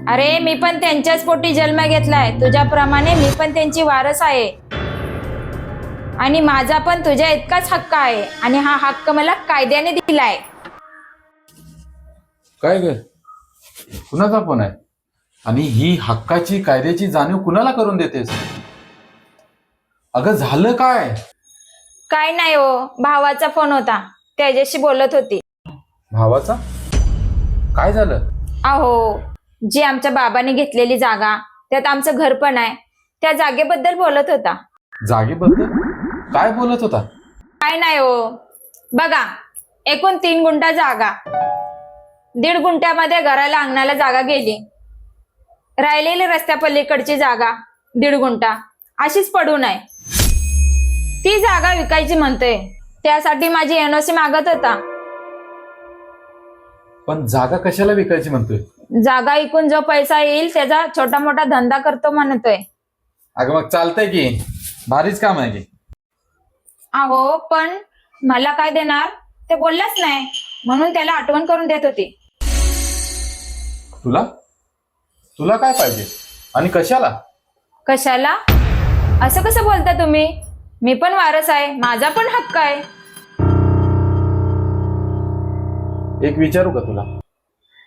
अरे मी पण त्यांच्याच पोटी जन्म घेतलाय, तुझ्याप्रमाणे मी पण त्यांची वारस आहे आणि माझा पण तुझ्या इतकाच हक्क आहे आणि हा हक्क मला कायद्याने दिलाय. काय ग, कुणाचा फोन आहे आणि ही हक्काची कायद्याची जाणीव कुणाला करून देतेस? अगं झालं काय? काय नाही हो, भावाचा फोन होता, त्याच्याशी बोलत होती. भावाचा? काय झालं? अहो, जी आमच्या बाबाने घेतलेली जागा, त्यात आमचं घर पण आहे, त्या जागेबद्दल बोलत होता. जागेबद्दल काय बोलत होता? काय नाही हो, बघा, एकूण 3 गुंठा जागा, 1.5 गुंठ्यामध्ये घराला अंगणाला जागा गेली, राहिलेली रस्त्या पलीकडची जागा 1.5 गुंठा अशीच पडून आहे. ती जागा विकायची म्हणतोय, त्यासाठी माझी एनओसी मागत होता. पण जागा कशाला विकायची म्हणतोय? जागा विकून जो पैसा येईल त्याचा छोटा मोठा धंदा करतो म्हणतोय. अगं मग चालतंय की, भारीच काम आहे की. अहो पण मला काय देणार ते बोललाच नाही, म्हणून त्याला आठवण करून देत होती. तुला तुला काय पाहिजे आणि कशाला? कशाला? असं कसं बोलता तुम्ही? मी पण वारस आहे, माझा पण हक्क आहे. एक विचारू का तुला?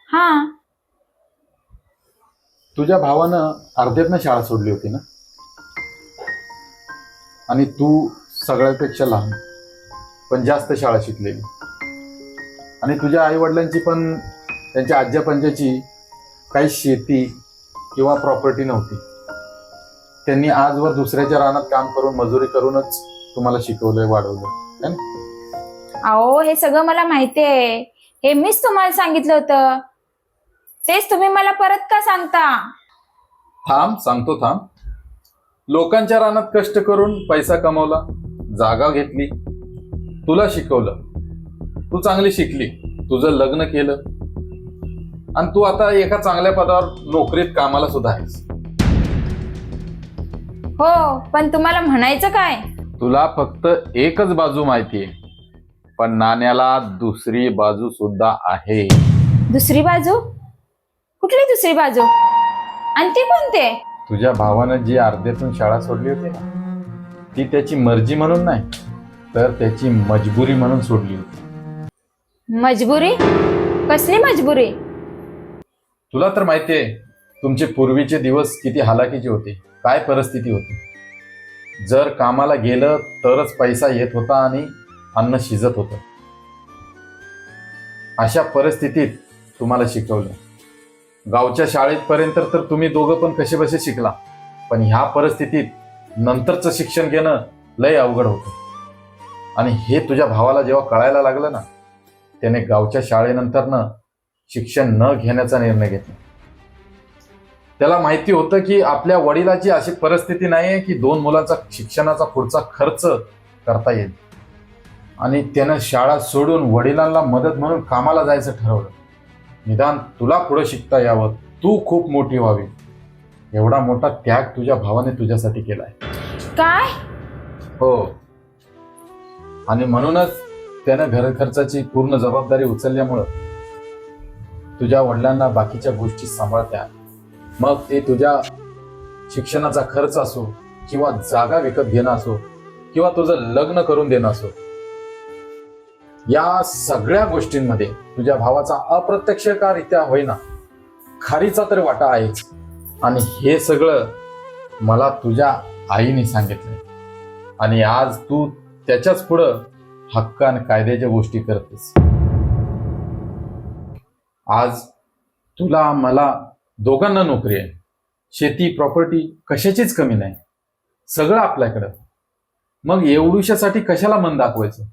हा. तुझ्या भावानं अर्ध्यातनं शाळा सोडली होती ना, आणि तू सगळ्यापेक्षा लहान पण जास्त शाळा शिकलेली, आणि तुझ्या आई वडिलांची पण त्यांच्या आज्या पंजाची काही शेती किंवा प्रॉपर्टी नव्हती. त्यांनी आजवर दुसऱ्याच्या रानात काम करून मजुरी करूनच तुम्हाला शिकवलंय, वाढवलं, है ना? अहो हे सगळं मला माहिती आहे, हे मीच तुम्हाला सांगितलं होतं, तेच तुम्ही मला परत का सांगता? सांगतो थांब. लोकांच्या रानात कष्ट करून पैसा कमवला, जागा घेतली, तुला शिकवलं, तू चांगली शिकली, तुझं लग्न केलं, आणि तू आता एका चांगल्या पदावर नोकरीत कामाला सुद्धा आहेस. हो, पण तुम्हाला म्हणायचं काय? तुला फक्त एकच बाजू माहितीये, पण नाण्याला दुसरी बाजू सुद्धा आहे. दुसरी बाजू? कुठली दुसरी बाजू? आणि ती कोणते? तुझ्या भावानं जी अर्ध्यातून शाळा सोडली होती ना, ती त्याची मर्जी म्हणून नाही, तर त्याची मजबुरी म्हणून सोडली होती. मजबुरी? कसली मजबुरी? तुला तर माहितीये तुमचे पूर्वीचे दिवस किती हालाकीचे होते, काय परिस्थिती होती. जर कामाला गेलं तरच पैसा येत होता आणि अन्न शिजत होतं. अशा परिस्थितीत तुम्हाला शिकवलं. गावच्या शाळेपर्यंत तर तुम्ही दोघं पण कसे बसे शिकला, पण ह्या परिस्थितीत नंतरचं शिक्षण घेणं लय अवघड होतं. आणि हे तुझ्या भावाला जेव्हा कळायला लागलं ना, त्याने गावच्या शाळेनंतरनं शिक्षण न घेण्याचा निर्णय घेतला. त्याला माहिती होतं की आपल्या वडिलाची अशी परिस्थिती नाहीये की 2 मुलांचा शिक्षणाचा पुढचा खर्च करता येईल, आणि त्यानं शाळा सोडून वडिलांना मदत म्हणून कामाला जायचं ठरवलं. निदान तुला पुढे शिकता यावं, तू खूप मोठी व्हावी, एवढा मोठा त्याग तुझ्या भावाने तुझ्यासाठी केलाय. काय? हो, आणि म्हणूनच त्यानं घर खर्चाची पूर्ण जबाबदारी उचलल्यामुळं तुझ्या वडिलांना बाकीच्या गोष्टी सांभाळत्या, मग ते तुझ्या शिक्षणाचा खर्च असो, किंवा जागा विकत घेणं असो, किंवा तुझं लग्न करून देणं असो, या सगळ्या गोष्टींमध्ये तुझ्या भावाचा अप्रत्यक्षरित्या होईना खारीचा तर वाटा आहेच. आणि हे सगळं मला तुझ्या आईने सांगितलंय, आणि आज तू त्याच्याच पुढं हक्क आणि कायद्याच्या गोष्टी करतेस. आज तुला मला दोघांना नोकरी आहे, शेती प्रॉपर्टी कशाचीच कमी नाही, सगळं आपल्याकडं. मग एवढुशासाठी कशाला मन दाखवायचं?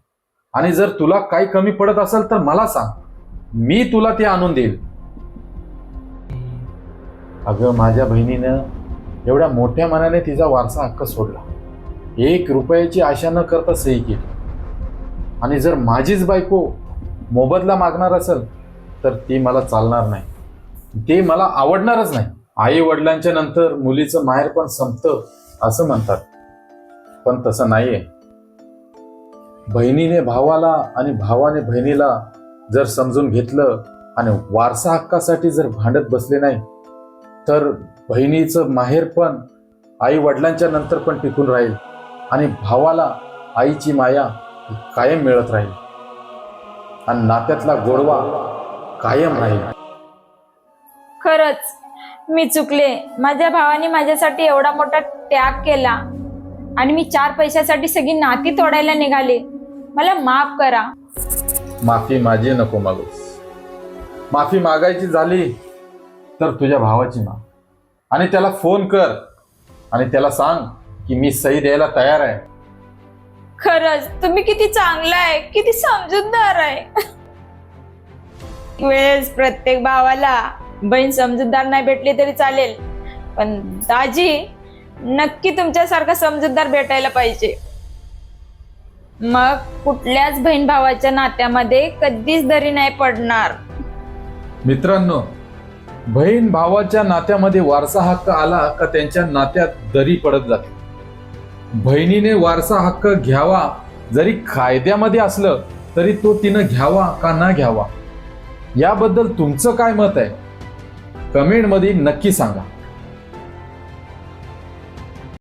आणि जर तुला काही कमी पडत असेल तर मला सांग, मी तुला ते आणून देईल. अगं माझ्या बहिणीनं एवढ्या मोठ्या मनाने तिचा वारसा हक्क सोडला, 1 रुपयाची आशा न करता सही केली. आणि जर माझीच बायको मोबदला मागणार असेल तर ती मला चालणार नाही, ते मला आवडणारच नाही. आई वडिलांच्या नंतर मुलीचं माहेर पण संपतं असं म्हणतात, पण तसं नाहीये. बहिणीने भावाला आणि भावाने बहिणीला जर समजून घेतलं आणि वारसा हक्कासाठी जर भांडत बसले नाही तर बहिणीचं माहेर पण आई वडिलांच्या नंतर पण टिकून राहील आणि भावाला आईची माया ही कायम मिळत राहील आणि नात्यातला गोडवा कायम राहील. खरंच मी चुकले. माझ्या भावाने माझ्यासाठी एवढा मोठा त्याग केला आणि मी 4 पैशासाठी सगळी नाती तोडायला निघाले. मला माफ करा. माफी माझी नको मागूस. माफी मागायची झाली तर तुझ्या भावाची माग आणि त्याला फोन कर आणि त्याला सांग की मी सही द्यायला तयार आहे. खरंच तुम्ही किती चांगला आहे, किती समजूतदार आहे. वेळेस प्रत्येक भावाला बहीण समजूतदार नाही भेटली तरी चालेल, पण दाजी नक्की तुमच्यासारखा समजूतदार भेटायला पाहिजे. मग कुठल्याच बहीण भावाच्या नात्यामध्ये कधीच दरी नाही पडणार. मित्रांनो, बहीण भावाच्या नात्यामध्ये वारसा हक्क आला का त्यांच्या नात्यात दरी पडत जाते. बहिणीने वारसा हक्क घ्यावा जरी कायद्यामध्ये असलं तरी तो तिनं घ्यावा का ना घ्यावा याबद्दल तुमचं काय मत आहे कमेंटमध्ये नक्की सांगा.